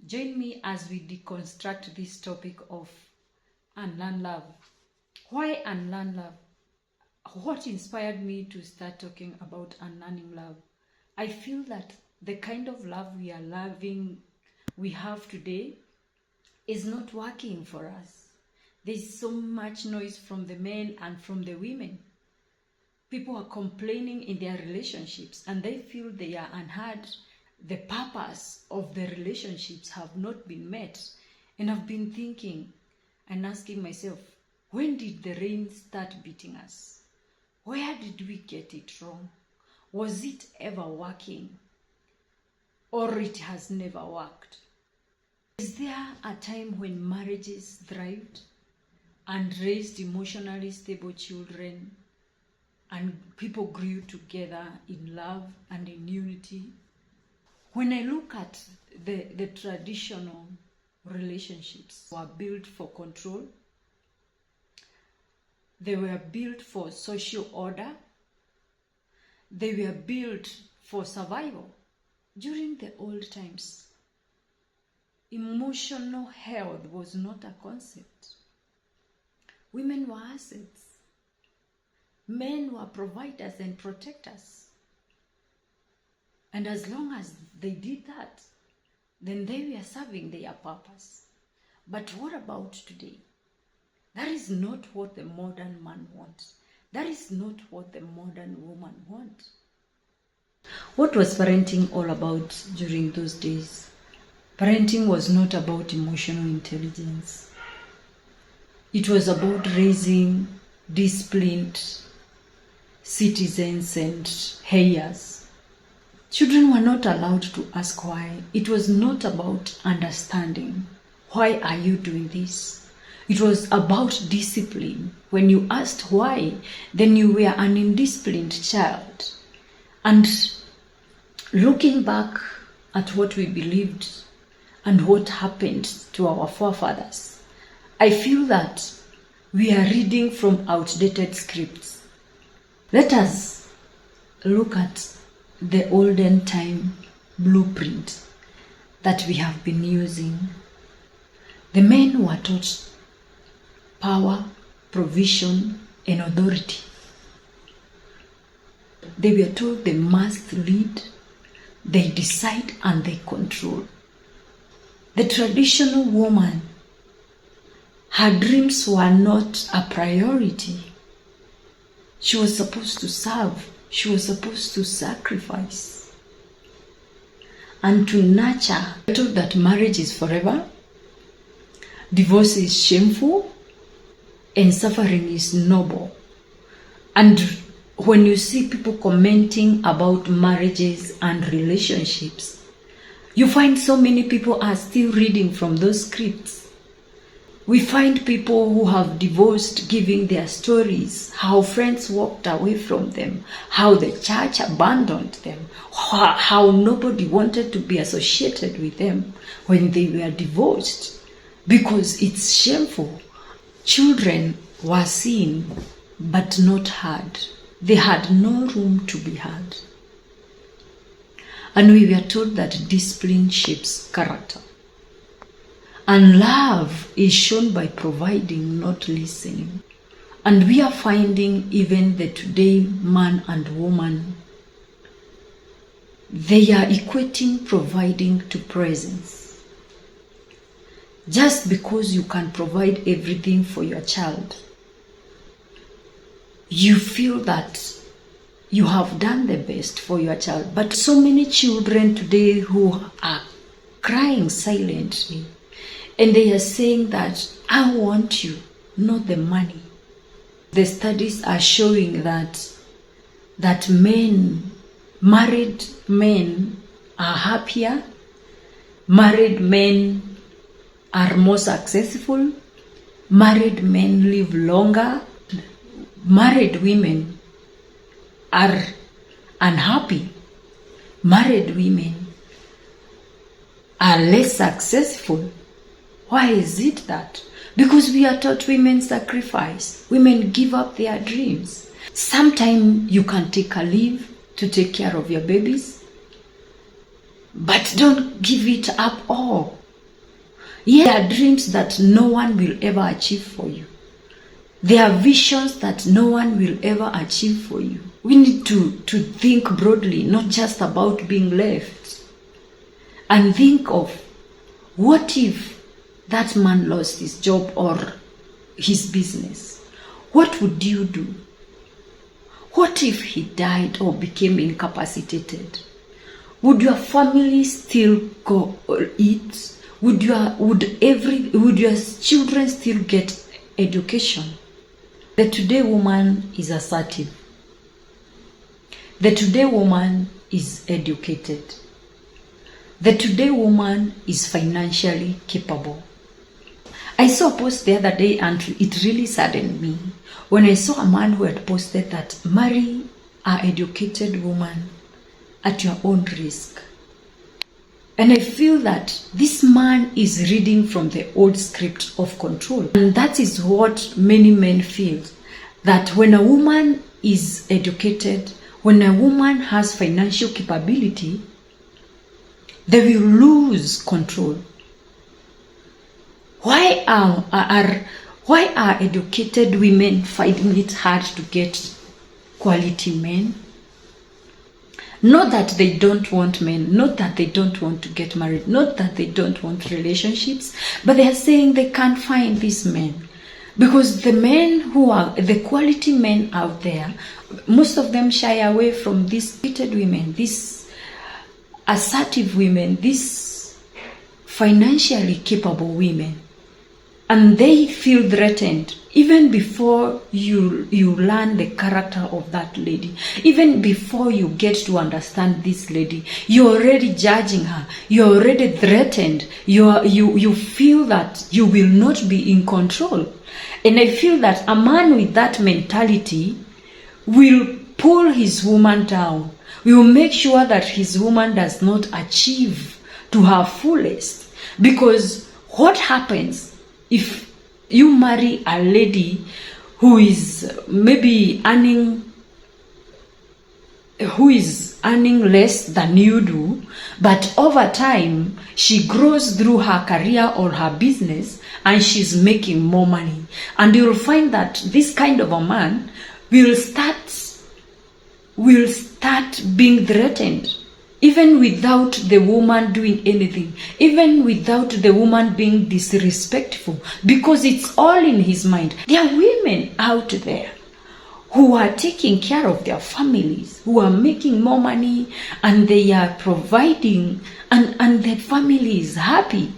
Join me as we deconstruct this topic of unlearn love. Why unlearn love? What inspired me to start talking about unlearning love? I feel that the kind of love we have today is not working for us. There's so much noise from the men and from the women. People are complaining in their relationships and they feel they are unheard. The purpose of the relationships have not been met. And I've been thinking and asking myself, when did the rain start beating us? Where did we get it wrong? Was it ever working? Or it has never worked? Is there a time when marriages thrived and raised emotionally stable children and people grew together in love and in unity? When I look at the traditional relationships, were built for control, they were built for social order, they were built for survival. During the old times, emotional health was not a concept. Women were assets. Men were providers and protectors. And as long as they did that, then they were serving their purpose. But what about today? That is not what the modern man wants. That is not what the modern woman wants. What was parenting all about during those days? Parenting was not about emotional intelligence. It was about raising disciplined citizens and heirs. Children were not allowed to ask why. It was not about understanding. Why are you doing this? It was about discipline. When you asked why, then you were an indisciplined child. And looking back at what we believed and what happened to our forefathers, I feel that we are reading from outdated scripts. Let us look at the olden time blueprint that we have been using. The men were taught power, provision, and authority. They were told they must lead, they decide, and they control. The traditional woman, her dreams were not a priority. She was supposed to serve. She was supposed to sacrifice and to nurture. I told that marriage is forever, divorce is shameful, and suffering is noble. And when you see people commenting about marriages and relationships, you find so many people are still reading from those scripts. We find people who have divorced giving their stories, how friends walked away from them, how the church abandoned them, how nobody wanted to be associated with them when they were divorced because it's shameful. Children were seen but not heard. They had no room to be heard. And we were told that discipline shapes character. And love is shown by providing, not listening. And we are finding even the today man and woman, they are equating providing to presence. Just because you can provide everything for your child, you feel that you have done the best for your child. But so many children today who are crying silently, and they are saying that, I want you, not the money. The studies are showing that married men are happier, married men are more successful, married men live longer, married women are unhappy, married women are less successful. Why is it that? Because we are taught women sacrifice, women give up their dreams. Sometimes you can take a leave to take care of your babies, but don't give it up all. Yeah, there are dreams that no one will ever achieve for you. There are visions that no one will ever achieve for you. We need to think broadly, not just about being left. And think of, what if that man lost his job or his business? What would you do? What if he died or became incapacitated? Would your family still go or eat? Would your children still get education? The today woman is assertive. The today woman is educated. The today woman is financially capable. I saw a post the other day and it really saddened me when I saw a man who had posted that marry an educated woman at your own risk. And I feel that this man is reading from the old script of control. And that is what many men feel, that when a woman is educated, when a woman has financial capability, they will lose control. Why are educated women finding it hard to get quality men? Not that they don't want men, not that they don't want to get married, not that they don't want relationships, but they are saying they can't find these men. Because the men who are the quality men out there, most of them shy away from these educated women, these assertive women, these financially capable women. And they feel threatened even before you learn the character of that lady. Even before you get to understand this lady, you're already judging her. You're already threatened. You feel that you will not be in control. And I feel that a man with that mentality will pull his woman down. Will make sure that his woman does not achieve to her fullest. Because what happens if you marry a lady who is maybe earning less than you do, but over time she grows through her career or her business and she's making more money? And you'll find that this kind of a man will start being threatened, even without the woman doing anything, even without the woman being disrespectful, because it's all in his mind. There are women out there who are taking care of their families, who are making more money, and they are providing, and their family is happy.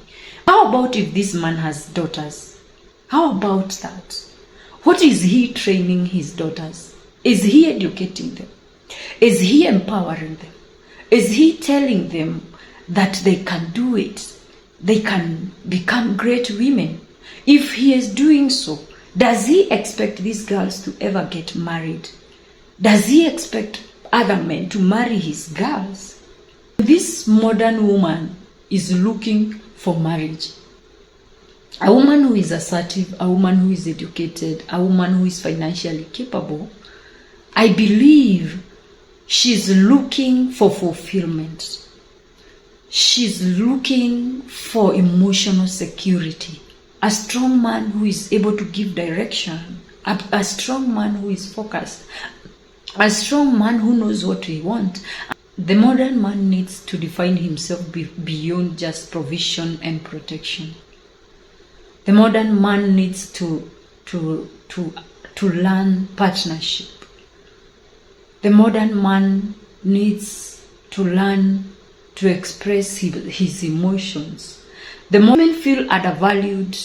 How about if this man has daughters? How about that? What is he training his daughters? Is he educating them? Is he empowering them? Is he telling them that they can do it? They can become great women? If he is doing so, does he expect these girls to ever get married? Does he expect other men to marry his girls? This modern woman is looking for marriage. A woman who is assertive, a woman who is educated, a woman who is financially capable, I believe she's looking for fulfillment. She's looking for emotional security. A strong man who is able to give direction. A strong man who is focused. A strong man who knows what he wants. The modern man needs to define himself beyond just provision and protection. The modern man needs to learn partnership. The modern man needs to learn to express his emotions. The women feel undervalued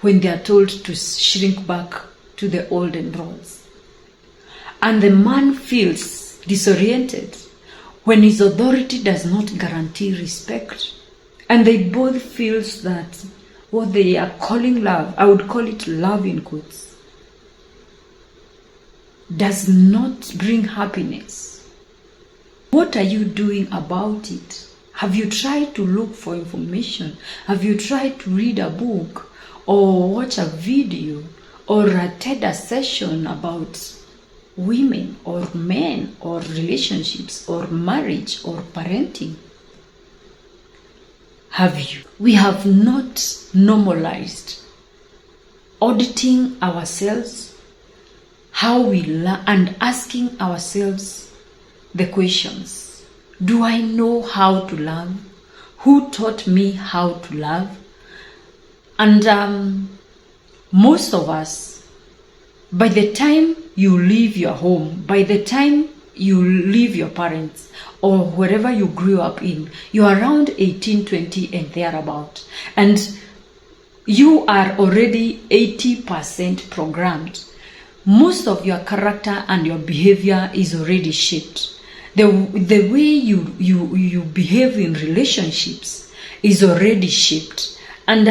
when they are told to shrink back to the olden roles. And the man feels disoriented when his authority does not guarantee respect. And they both feel that what they are calling love, I would call it love in quotes, does not bring happiness. What are you doing about it? Have you tried to look for information? Have you tried to read a book or watch a video or attend a session about women or men or relationships or marriage or parenting? have you? We have not normalized auditing ourselves, how we learn, and asking ourselves the questions. Do I know how to love? Who taught me how to love? And most of us, by the time you leave your home, by the time you leave your parents, or wherever you grew up in, you are around 18, 20 and thereabout. And you are already 80% programmed. Most of your character and your behavior is already shaped. The way you behave in relationships is already shaped. And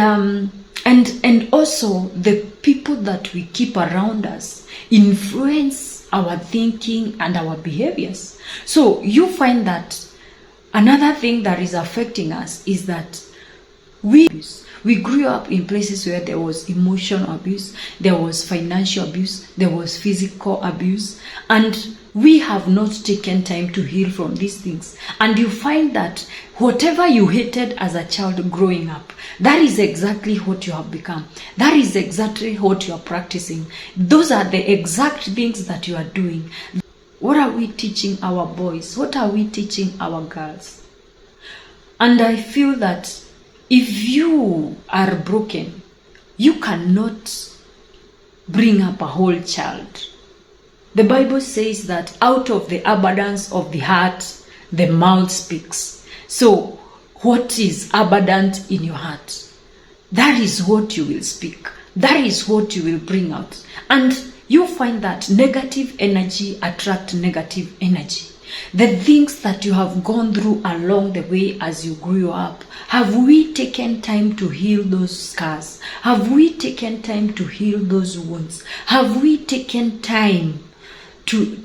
also the people that we keep around us influence our thinking and our behaviors. So you find that another thing that is affecting us is that we grew up in places where there was emotional abuse, there was financial abuse, there was physical abuse, and we have not taken time to heal from these things. And you find that whatever you hated as a child growing up, that is exactly what you have become. That is exactly what you are practicing. Those are the exact things that you are doing. What are we teaching our boys? What are we teaching our girls? And I feel that if you are broken, you cannot bring up a whole child. The Bible says that out of the abundance of the heart, the mouth speaks. So what is abundant in your heart? That is what you will speak. That is what you will bring out. And you find that negative energy attract negative energy. The things that you have gone through along the way as you grew up, have we taken time to heal those scars? Have we taken time to heal those wounds? Have we taken time to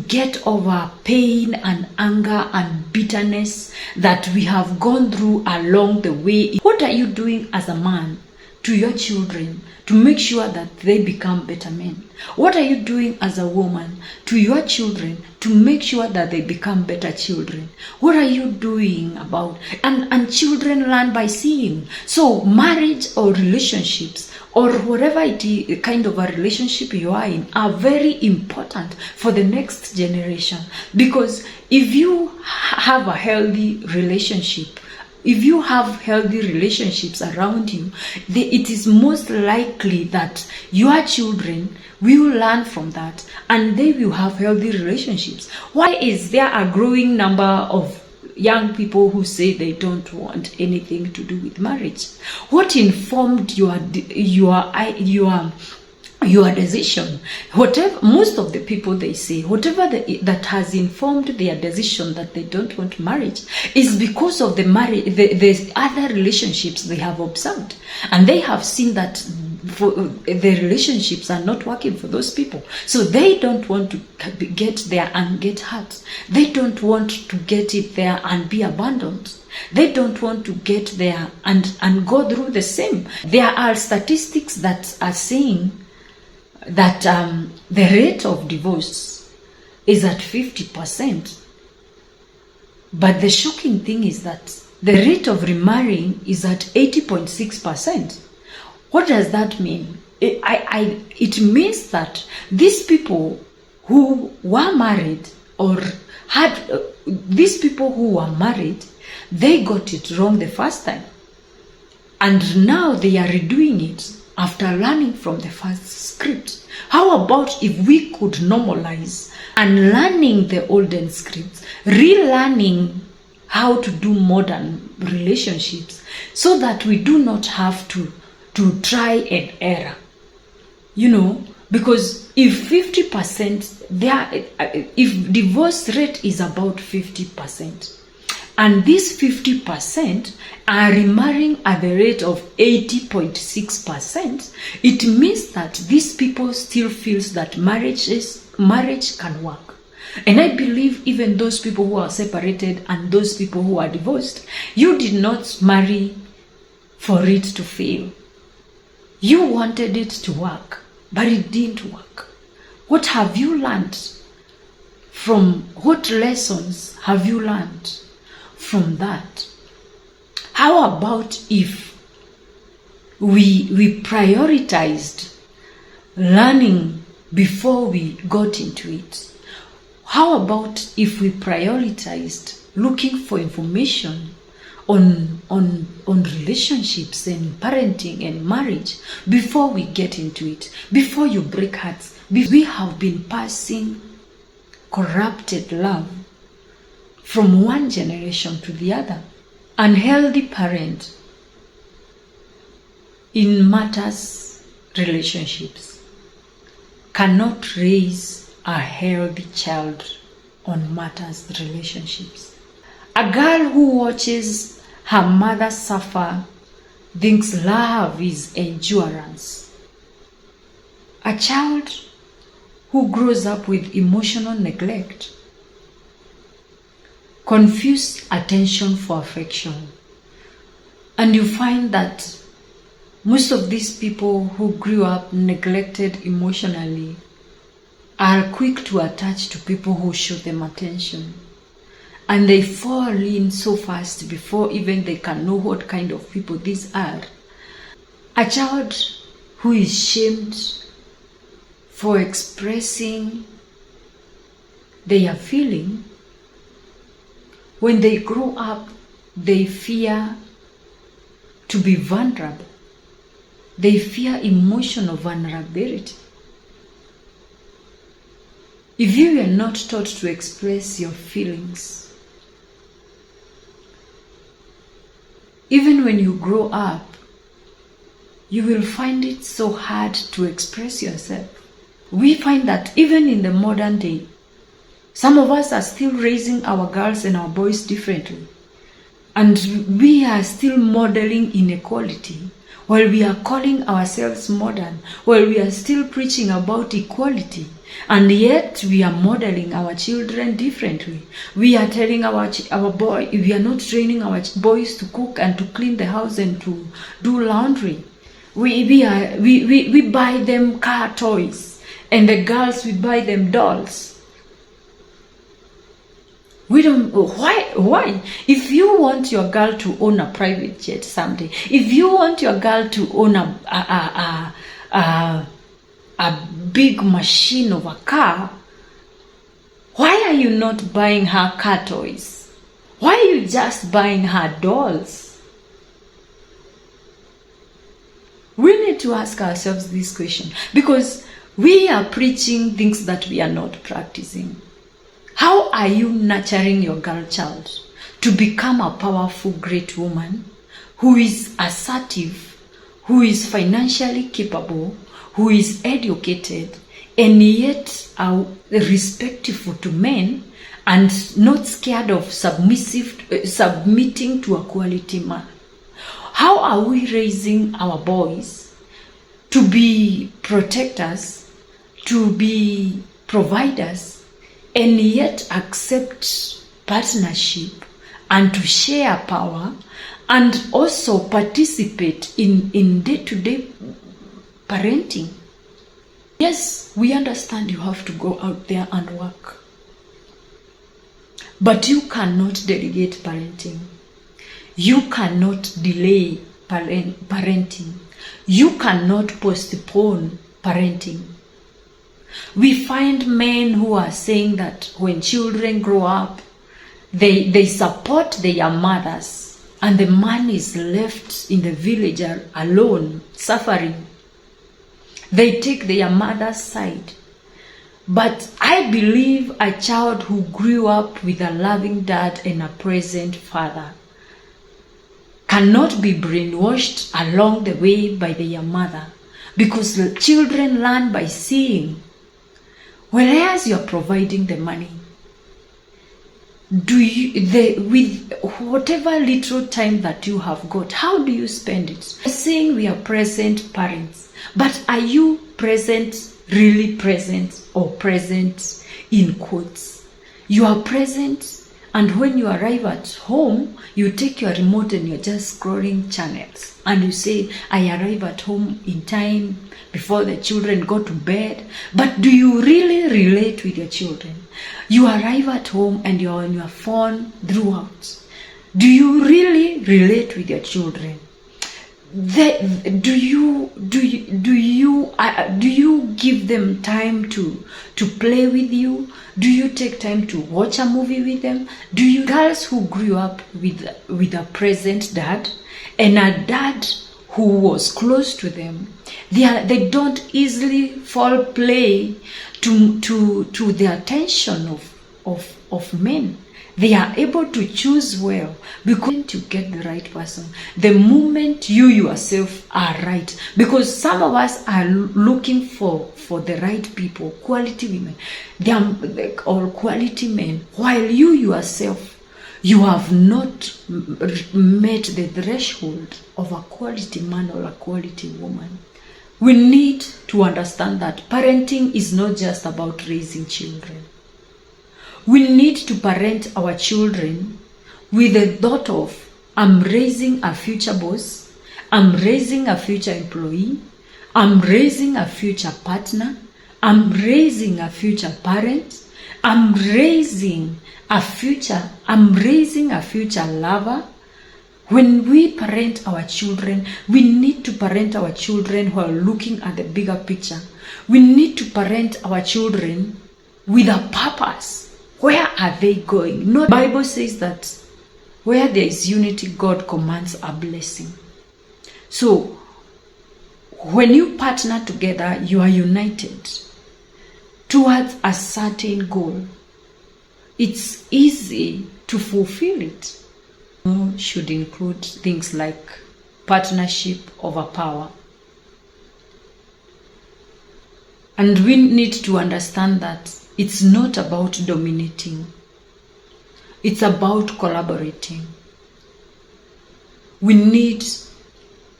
get over pain and anger and bitterness that we have gone through along the way? What are you doing as a man to your children to make sure that they become better men? What are you doing as a woman to your children to make sure that they become better children? What are you doing about? And children learn by seeing. So marriage or relationships or whatever it is, kind of a relationship you are in, are very important for the next generation. Because if you have a healthy relationship, if you have healthy relationships around you, it is most likely that your children will learn from that and they will have healthy relationships. Why is there a growing number of young people who say they don't want anything to do with marriage? What informed your decision? Whatever, most of the people, they say whatever that has informed their decision that they don't want marriage is because of the other relationships they have observed, and they have seen that the relationships are not working for those people. So they don't want to get there and get hurt. They don't want to get it there and be abandoned. They don't want to get there and go through the same. There are statistics that are saying that the rate of divorce is at 50%. But the shocking thing is that the rate of remarrying is at 80.6%. What does that mean? It means that these people who were married or had these people who were married, they got it wrong the first time. And now they are redoing it after learning from the first script. How about if we could normalize unlearning the olden scripts, relearning how to do modern relationships, so that we do not have to try and error? You know, because if 50%, if divorce rate is about 50%, and these 50% are remarrying at the rate of 80.6%, it means that these people still feels that marriage can work. And I believe even those people who are separated and those people who are divorced, you did not marry for it to fail. You wanted it to work, but it didn't work. What have you learned from, what lessons have you learned from that? How about if we prioritized learning before we got into it? How about if we prioritized looking for information on relationships and parenting and marriage before we get into it, before you break hearts? We have been passing corrupted love from one generation to the other. Unhealthy parent in matters relationships cannot raise a healthy child on matters relationships. A girl who watches her mother suffer thinks love is endurance. A child who grows up with emotional neglect confuse attention for affection. And you find that most of these people who grew up neglected emotionally are quick to attach to people who show them attention. And they fall in so fast before even they can know what kind of people these are. A child who is shamed for expressing their feeling, when they grow up, they fear to be vulnerable. They fear emotional vulnerability. If you are not taught to express your feelings, even when you grow up, you will find it so hard to express yourself. We find that even in the modern day, some of us are still raising our girls and our boys differently. And we are still modeling inequality while we are calling ourselves modern, while we are still preaching about equality. And yet we are modeling our children differently. We are telling our boy, we are not training our boys to cook and to clean the house and to do laundry. We buy them car toys, and the girls, we buy them dolls. We don't, why? If you want your girl to own a private jet someday, if you want your girl to own a big machine of a car, why are you not buying her car toys? Why are you just buying her dolls? We need to ask ourselves this question, because we are preaching things that we are not practicing. How are you nurturing your girl child to become a powerful, great woman who is assertive, who is financially capable, who is educated, and yet are respectful to men and not scared of submitting to a quality man? How are we raising our boys to be protectors, to be providers, and yet accept partnership and to share power and also participate in day-to-day parenting? Yes, we understand you have to go out there and work, but you cannot delegate parenting. You cannot delay parenting. You cannot postpone parenting. We find men who are saying that when children grow up, they support their mothers, and the man is left in the village alone, suffering. They take their mother's side. But I believe a child who grew up with a loving dad and a present father cannot be brainwashed along the way by their mother, because the children learn by seeing. Whereas you're providing the money, with whatever little time that you have got, how do you spend it? Saying we are present parents, but are you present, really present, or present in quotes? You are present, and when you arrive at home, you take your remote and you're just scrolling channels, and you say, I arrive at home in time before the children go to bed. But do you really relate with your children? You arrive at home and you're on your phone throughout. Do you really relate with your children? Do you give them time to play with you? Do you take time to watch a movie with them? Do you girls who grew up with a present dad and a dad who was close to them, they don't easily fall prey to the attention of men. They are able to choose well because you get the right person the moment you yourself are right. Because some of us are looking for the right people, quality women, or quality men, while you yourself, you have not met the threshold of a quality man or a quality woman. We need to understand that parenting is not just about raising children. We need to parent our children with the thought of, I'm raising a future boss, I'm raising a future employee, I'm raising a future partner, I'm raising a future parent, I'm raising a future lover. When we parent our children, we need to parent our children while looking at the bigger picture. We need to parent our children with a purpose. Where are they going? The Bible says that where there is unity, God commands a blessing. So when you partner together, you are united towards a certain goal. It's easy to fulfill it. Should include things like partnership over power. And we need to understand that it's not about dominating. It's about collaborating. We need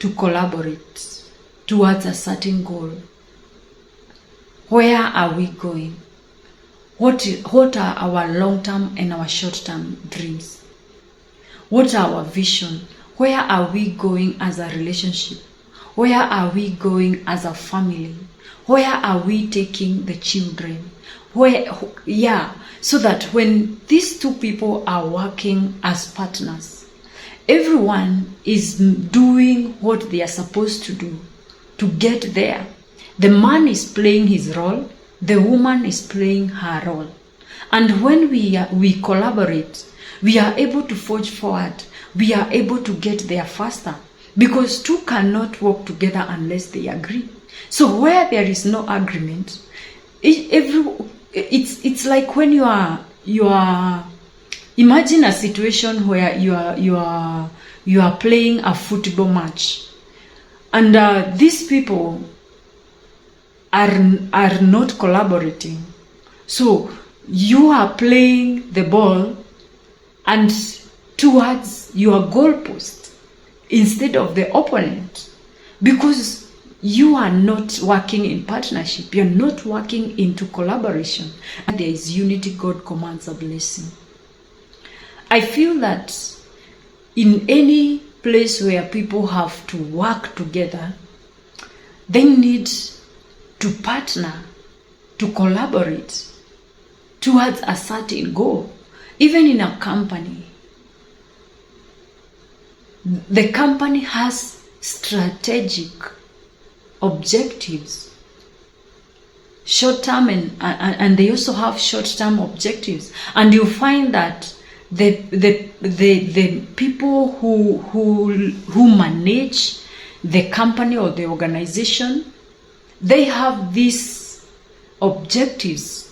to collaborate towards a certain goal. Where are we going? What are our long-term and our short-term dreams? What are our vision? Where are we going as a relationship? Where are we going as a family? Where are we taking the children? So that when these two people are working as partners, everyone is doing what they are supposed to do to get there. The man is playing his role, the woman is playing her role. And when we collaborate, we are able to forge forward. We are able to get there faster, because two cannot work together unless they agree. So where there is no agreement, it's like when you are imagine a situation where you are playing a football match, and these people are not collaborating. So you are playing the ball and towards your goalpost instead of the opponent, because you are not working in partnership. You're not working into collaboration. And there is unity, God commands a blessing. I feel that in any place where people have to work together, they need to partner, to collaborate towards a certain goal. Even in a company, the company has strategic objectives, short-term and they also have short-term objectives. And you find that the people who manage the company or the organization, they have these objectives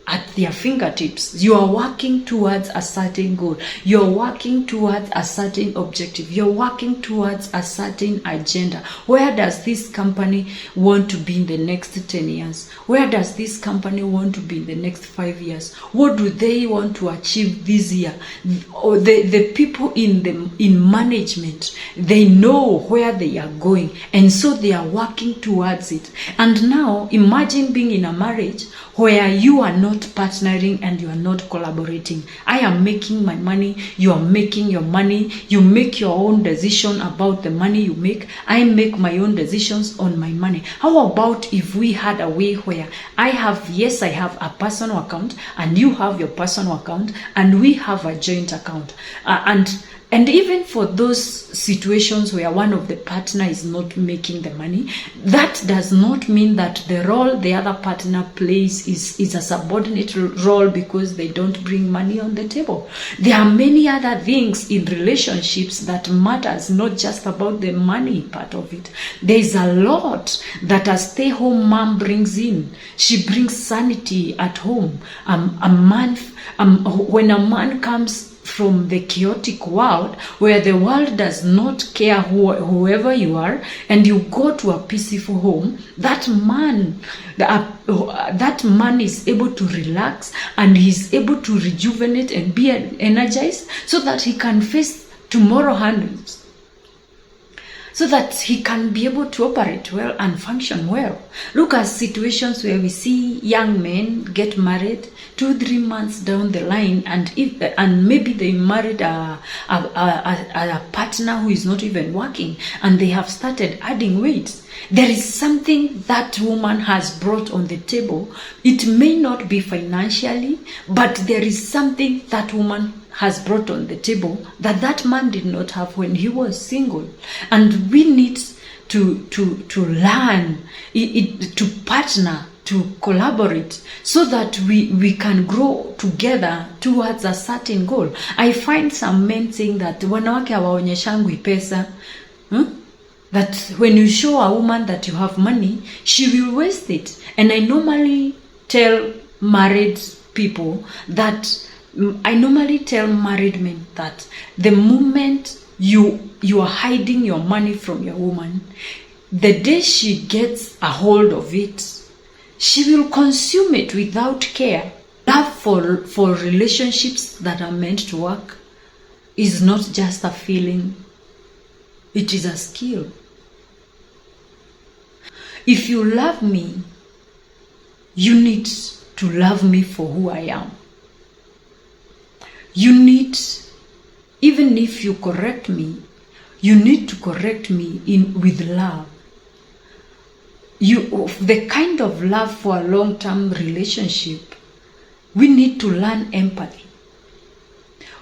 at their fingertips. You are working towards a certain goal. You're working towards a certain objective. You're working towards a certain agenda. Where does this company want to be in the next 10 years? Where does this company want to be in the next 5 years? What do they want to achieve this year? Or the people in management, they know where they are going, and so they are working towards it. And now imagine being in a marriage where you are not not partnering and you are not collaborating. I am making my money, you are making your money. You make your own decision about the money you make. I make my own decisions on my money. How about if we had a way where I have a personal account and you have your personal account and we have a joint account, and even for those situations where one of the partner is not making the money, that does not mean that the role the other partner plays is a subordinate role because they don't bring money on the table. There are many other things in relationships that matters, not just about the money part of it. There is a lot that a stay-home mom brings in. She brings sanity at home. When a man comes from the chaotic world where the world does not care whoever you are, and you go to a peaceful home, that man is able to relax and he's able to rejuvenate and be energized so that he can face tomorrow handles, so that he can be able to operate well and function well. Look at situations where we see young men get married 2-3 months down the line, and maybe they married a partner who is not even working, and they have started adding weight. There is something that woman has brought on the table. It may not be financially, but there is something that woman has brought on the table that man did not have when he was single. And we need to learn to partner, to collaborate, so that we can grow together towards a certain goal. I find some men saying that wanawake hawaonyeshangwi pesa, that when you show a woman that you have money, she will waste it. And I normally tell married men that the moment you are hiding your money from your woman, the day she gets a hold of it, she will consume it without care. Love for relationships that are meant to work is not just a feeling, it is a skill. If you love me, you need to love me for who I am. You need, even if you correct me, you need to correct me with love. The kind of love for a long-term relationship, we need to learn empathy.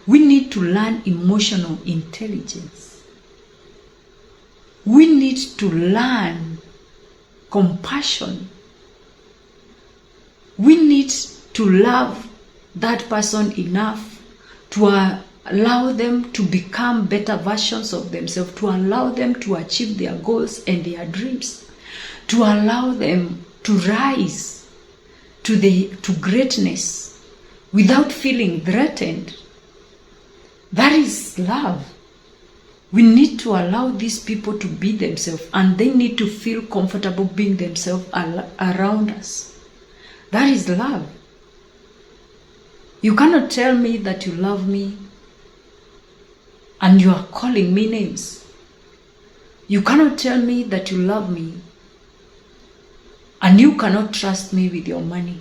We need to learn emotional intelligence. We need to learn compassion. We need to love that person enough to allow them to become better versions of themselves, to allow them to achieve their goals and their dreams, to allow them to rise to greatness without feeling threatened. That is love. We need to allow these people to be themselves, and they need to feel comfortable being themselves around us. That is love. You cannot tell me that you love me and you are calling me names. You cannot tell me that you love me and you cannot trust me with your money.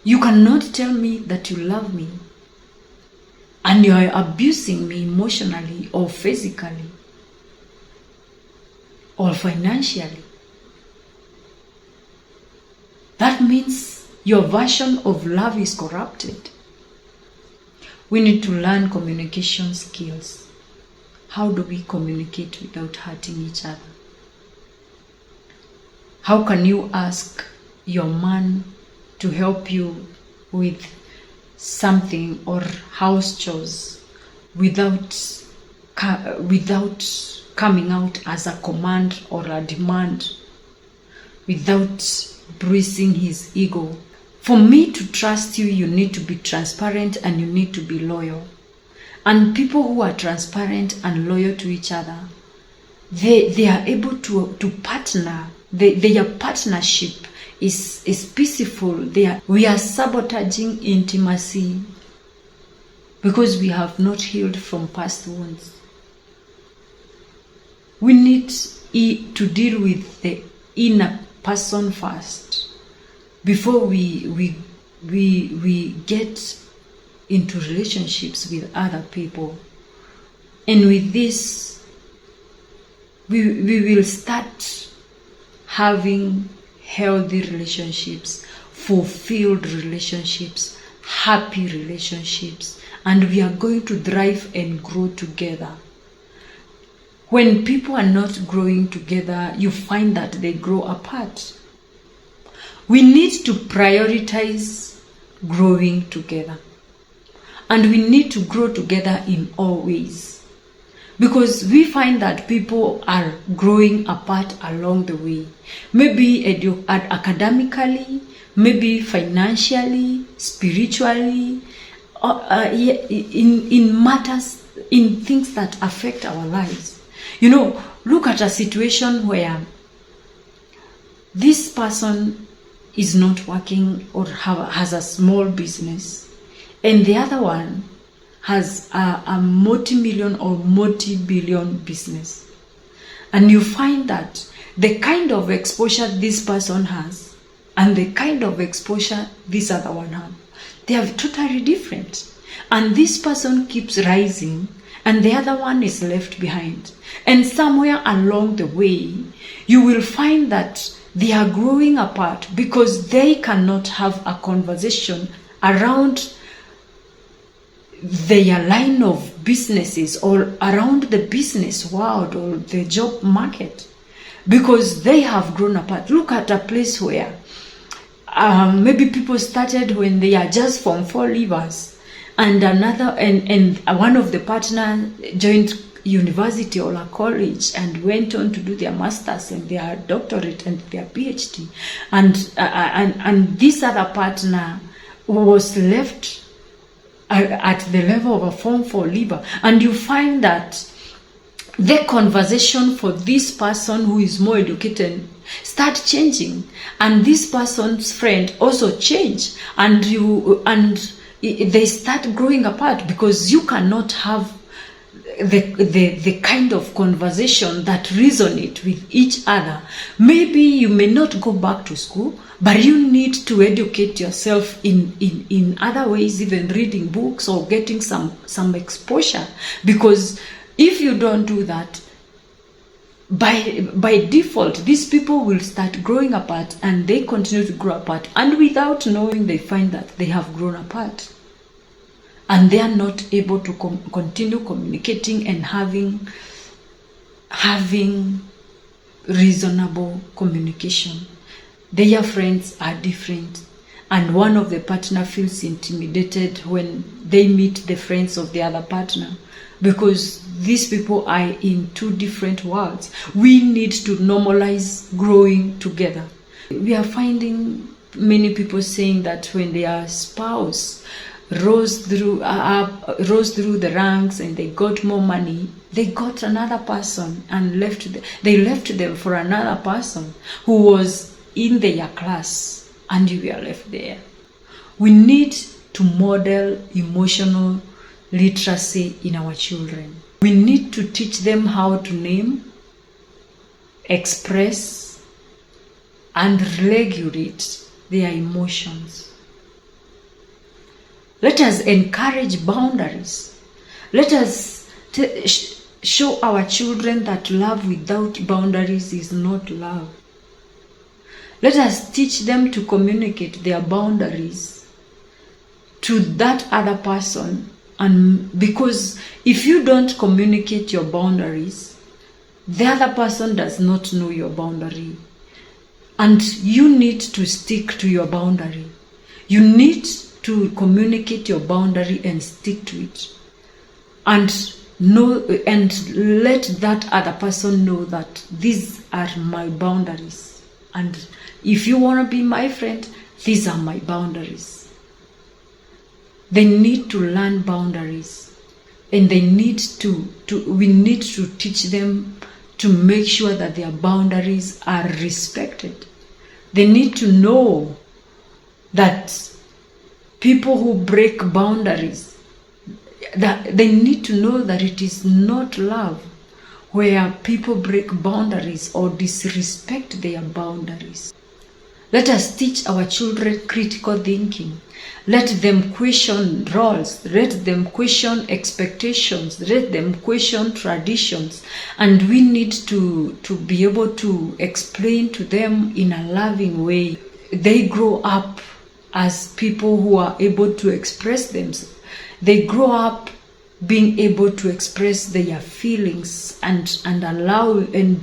You cannot tell me that you love me and you are abusing me emotionally or physically or financially. That means your version of love is corrupted. We need to learn communication skills. How do we communicate without hurting each other? How can you ask your man to help you with something or house chores without coming out as a command or a demand, without bruising his ego? For me to trust you, you need to be transparent and you need to be loyal. And people who are transparent and loyal to each other, they are able to partner. Their partnership is peaceful. We are sabotaging intimacy because we have not healed from past wounds. We need to deal with the inner person first before we we get into relationships with other people, and with this we will start having healthy relationships, fulfilled relationships, happy relationships, and we are going to thrive and grow together. When people are not growing together, you find that they grow apart. We need to prioritize growing together, and we need to grow together in all ways, because we find that people are growing apart along the way, maybe academically, maybe financially, spiritually, in matters, in things that affect our lives. You know, look at a situation where this person is not working or has a small business, and the other one has a multi-million or multi-billion business. And you find that the kind of exposure this person has and the kind of exposure this other one has, they are totally different. And this person keeps rising and the other one is left behind. And somewhere along the way, you will find that they are growing apart because they cannot have a conversation around their line of businesses or around the business world or the job market, because they have grown apart. Look at a place where maybe people started when they are just Form 4 leavers, and one of the partners joined university or a college and went on to do their masters and their doctorate and their PhD, and this other partner was left at the level of a Form 4 leaver. And you find that the conversation for this person who is more educated start changing, and this person's friend also change, and they start growing apart because you cannot have the kind of conversation that resonate with each other. Maybe you may not go back to school, but you need to educate yourself in other ways, even reading books or getting some exposure, because if you don't do that, by default, these people will start growing apart, and they continue to grow apart, and without knowing, they find that they have grown apart, and they are not able to continue communicating and having reasonable communication. Their friends are different, and one of the partner feels intimidated when they meet the friends of the other partner, because these people are in two different worlds. We need to normalize growing together. We are finding many people saying that when their spouse rose through the ranks and they got more money, they got another person and they left them for another person who was in their class, and you were left there. We need to model emotional literacy in our children. We need to teach them how to name, express, and regulate their emotions. Let us encourage boundaries. Let us show our children that love without boundaries is not love. Let us teach them to communicate their boundaries to that other person. And because if you don't communicate your boundaries, the other person does not know your boundary. And you need to stick to your boundary. You need to communicate your boundary and stick to it. And let that other person know that these are my boundaries. And if you want to be my friend, these are my boundaries. They need to learn boundaries, and we need to teach them to make sure that their boundaries are respected. They need to know that people who break boundaries, that they need to know that it is not love where people break boundaries or disrespect their boundaries. Let us teach our children critical thinking. Let them question roles. Let them question expectations. Let them question traditions. And we need to be able to explain to them in a loving way. They grow up as people who are able to express themselves. They grow up being able to express their feelings and allow and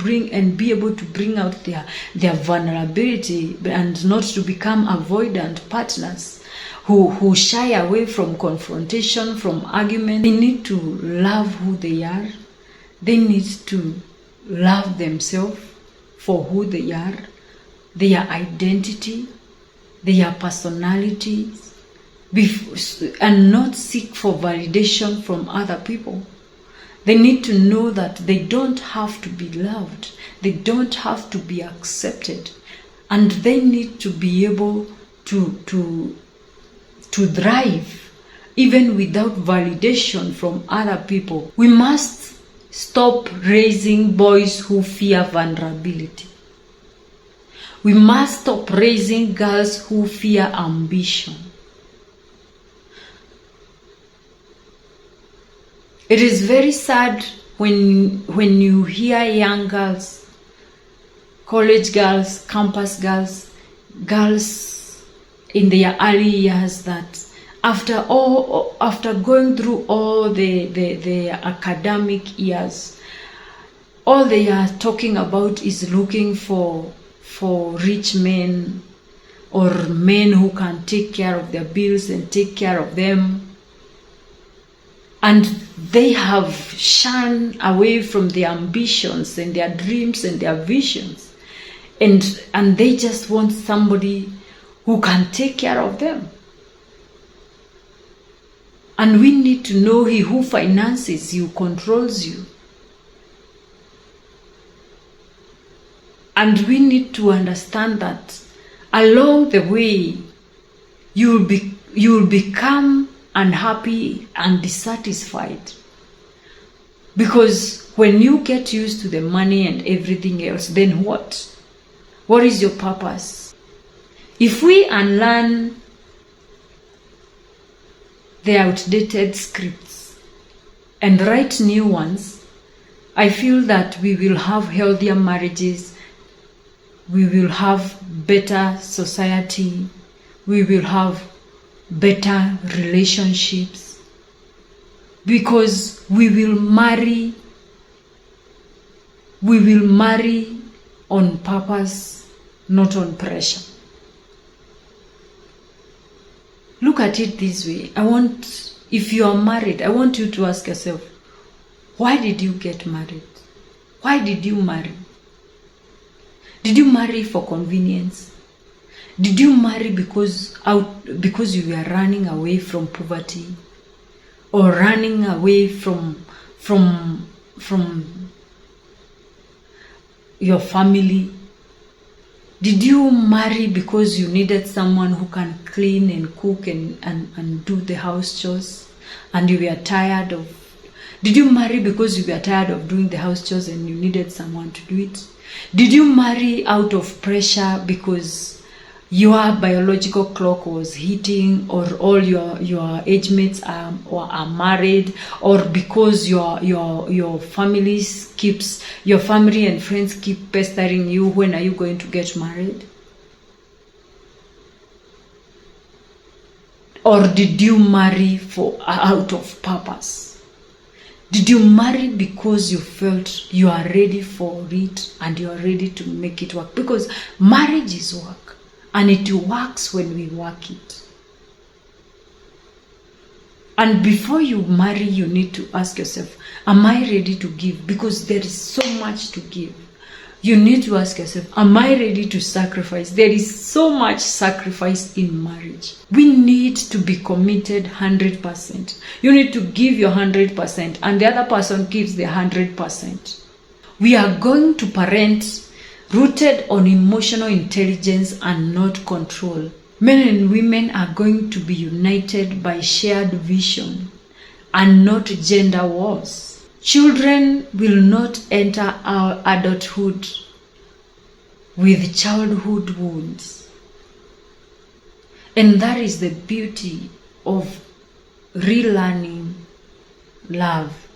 be able to bring out their vulnerability, and not to become avoidant partners who shy away from confrontation, from argument. They need to love who they are. They need to love themselves for who they are, their identity, their personalities, and not seek for validation from other people. They need to know that they don't have to be loved. They don't have to be accepted. And they need to be able to thrive even without validation from other people. We must stop raising boys who fear vulnerability. We must stop raising girls who fear ambition. It is very sad when you hear young girls, college girls, campus girls, girls in their early years, that after going through all the academic years, all they are talking about is looking for rich men, or men who can take care of their bills and take care of them. And they have shunned away from their ambitions and their dreams and their visions. And they just want somebody who can take care of them. And we need to know he who finances you controls you. And we need to understand that along the way, you will become unhappy and dissatisfied. Because when you get used to the money and everything else, then what? What is your purpose? If we unlearn the outdated scripts and write new ones, I feel that we will have healthier marriages, we will have better society, we will have better relationships, because we will marry on purpose, not on pressure. Look at it this way. If you are married, I want you to ask yourself, why did you get married? Why did you marry? Did you marry for convenience? Did you marry because you were running away from poverty, or running away from your family? Did you marry because you needed someone who can clean and cook and do the house chores, and you were tired of? Did you marry because you were tired of doing the house chores and you needed someone to do it? Did you marry out of pressure because your biological clock was hitting, or all your age mates are married, or because your family and friends keep pestering you, when are you going to get married? Or did you marry out of purpose? Did you marry because you felt you are ready for it and you are ready to make it work? Because marriage is work, and it works when we work it. And before you marry, you need to ask yourself, am I ready to give? Because there is so much to give. You need to ask yourself, am I ready to sacrifice? There is so much sacrifice in marriage. We need to be committed 100%. You need to give your 100%, and the other person gives the 100%. We are going to parent rooted on emotional intelligence and not control. Men and women are going to be united by shared vision and not gender wars. Children will not enter our adulthood with childhood wounds. And that is the beauty of relearning love.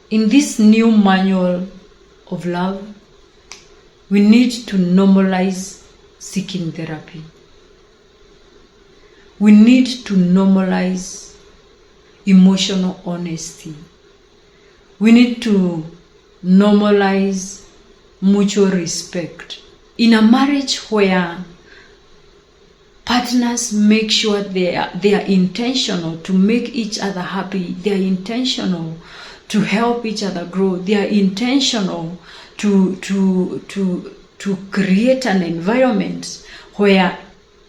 In this new manual of love, we need to normalize seeking therapy. We need to normalize emotional honesty. We need to normalize mutual respect. In a marriage where partners make sure they are intentional to make each other happy, they are intentional to help each other grow, they are intentional to create an environment where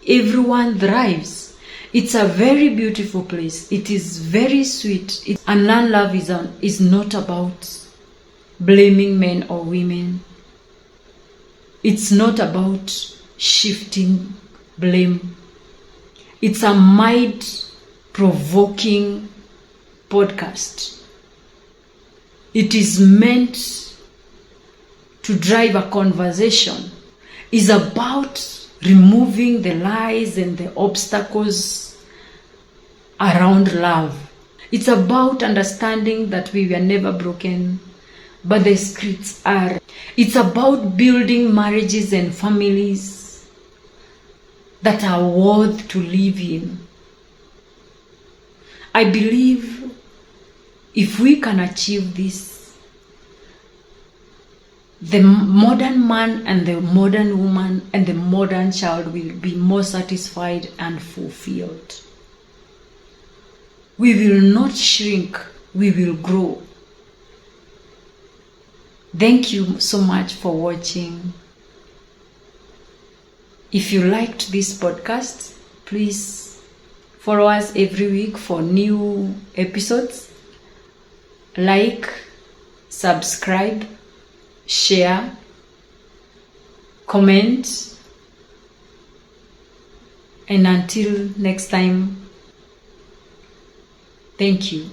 everyone thrives. It's a very beautiful place. It is very sweet. Unlearned love is not about blaming men or women. It's not about shifting blame. It's a mind-provoking podcast. It is meant to drive a conversation. It's about removing the lies and the obstacles around love. It's about understanding that we were never broken, but the scripts are. It's about building marriages and families that are worth to live in. I believe if we can achieve this, the modern man and the modern woman and the modern child will be more satisfied and fulfilled. We will not shrink, we will grow. Thank you so much for watching. If you liked this podcast, please follow us every week for new episodes. Like, subscribe, share, comment, and until next time, thank you.